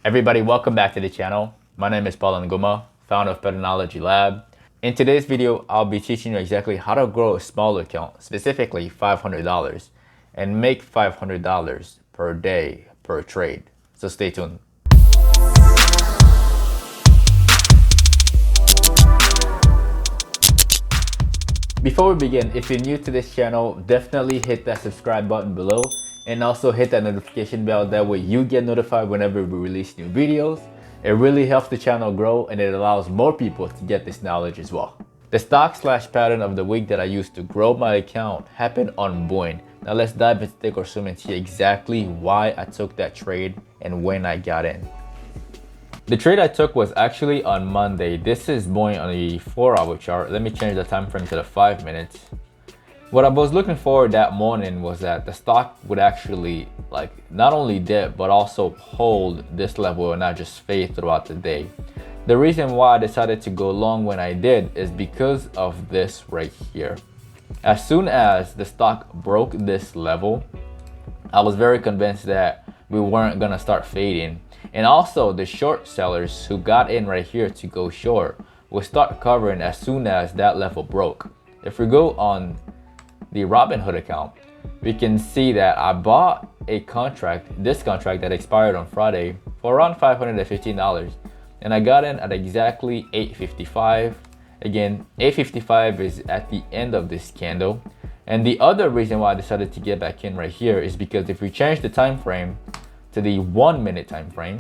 Everybody, welcome back to the channel. My name is NGumah, founder of PATTERNOLOGY LAB. In today's video, I'll be teaching you exactly how to grow a small account, specifically $500, and make $500 per day per trade. So stay tuned. Before we begin, if you're new to this channel, definitely hit that subscribe button below and also hit that notification bell. That way you get notified whenever we release new videos. It really helps the channel grow and it allows more people to get this knowledge as well. The stock/pattern of the week that I used to grow my account happened on Boeing. Now let's dive into the consumer and see exactly why I took that trade and when I got in. The trade I took was actually on Monday. This is Boeing on the 4-hour chart. Let me change the time frame to the 5 minutes. What I was looking for that morning was that the stock would actually not only dip but also hold this level and not just fade throughout the day. The reason why I decided to go long when I did is because of this right here. As soon as the stock broke this level, I was very convinced that we weren't gonna start fading. And also the short sellers who got in right here to go short will start covering as soon as that level broke. If we go on the Robinhood account, we can see that I bought this contract that expired on Friday for around $515, and I got in at exactly 8.55. Again, 8.55 is at the end of this candle. And the other reason why I decided to get back in right here is because if we change the time frame to the 1 minute time frame,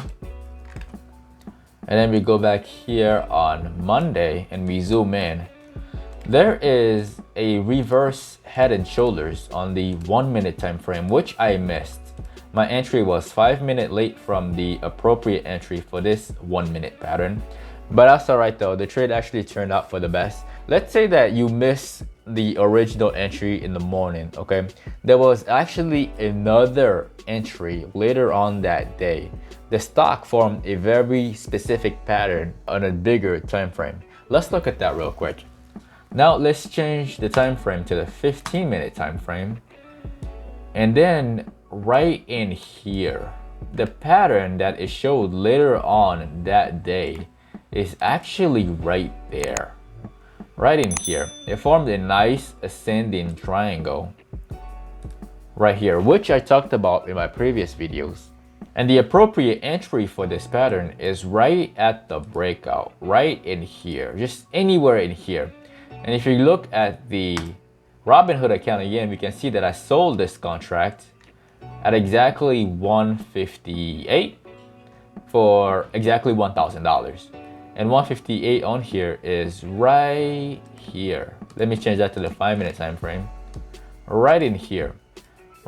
and then we go back here on Monday and we zoom in, there is a reverse head and shoulders on the 1 minute time frame, which I missed. My entry was 5 minutes late from the appropriate entry for this 1 minute pattern, but that's all right though. The trade actually turned out for the best. Let's say that you miss the original entry in the morning, okay? There was actually another entry later on that day. The stock formed a very specific pattern on a bigger time frame. Let's look at that real quick. Now let's change the time frame to the 15-minute time frame. And then right in here, the pattern that it showed later on that day is actually right there. Right in here, it formed a nice ascending triangle right here, which I talked about in my previous videos. And the appropriate entry for this pattern is right at the breakout, right in here, just anywhere in here. And if you look at the Robinhood account again, we can see that I sold this contract at exactly $158 for exactly $1,000. And 158 on here is right here. Let me change that to the 5 minute time frame. Right in here.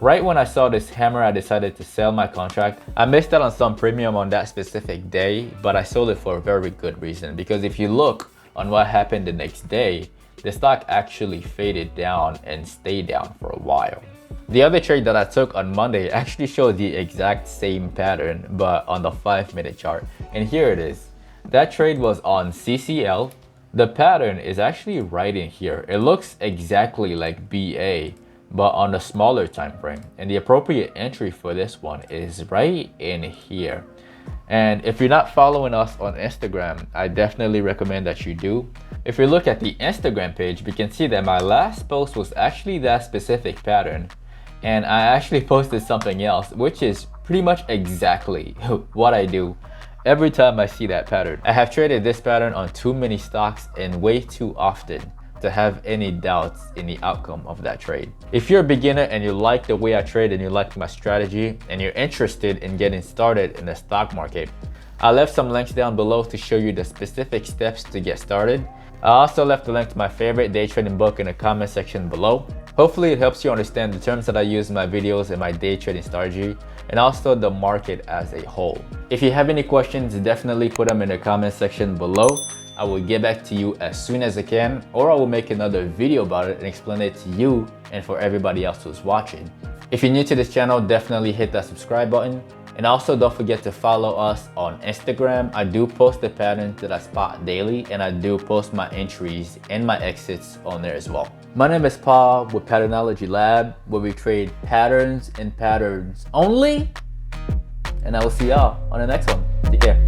Right when I saw this hammer, I decided to sell my contract. I missed out on some premium on that specific day, but I sold it for a very good reason. Because if you look on what happened the next day, the stock actually faded down and stayed down for a while. The other trade that I took on Monday actually showed the exact same pattern, but on the 5 minute chart. And here it is. That trade was on CCL. The pattern is actually right in here. It looks exactly like BA, but on a smaller time frame. And the appropriate entry for this one is right in here. And if you're not following us on Instagram, I definitely recommend that you do. If we look at the Instagram page, we can see that my last post was actually that specific pattern. And I actually posted something else, which is pretty much exactly what I do every time I see that pattern. I have traded this pattern on too many stocks and way too often to have any doubts in the outcome of that trade. If you're a beginner and you like the way I trade and you like my strategy and you're interested in getting started in the stock market, I left some links down below to show you the specific steps to get started. I also left a link to my favorite day trading book in the comment section below. Hopefully it helps you understand the terms that I use in my videos and my day trading strategy, and also the market as a whole. If you have any questions, definitely put them in the comment section below. I will get back to you as soon as I can, or I will make another video about it and explain it to you and for everybody else who's watching. If you're new to this channel, definitely hit that subscribe button. And also don't forget to follow us on Instagram. I do post the patterns that I spot daily, and I do post my entries and my exits on there as well. My name is Paul with PATTERNOLOGY LAB, where we trade patterns and patterns only. And I will see y'all on the next one. Take care.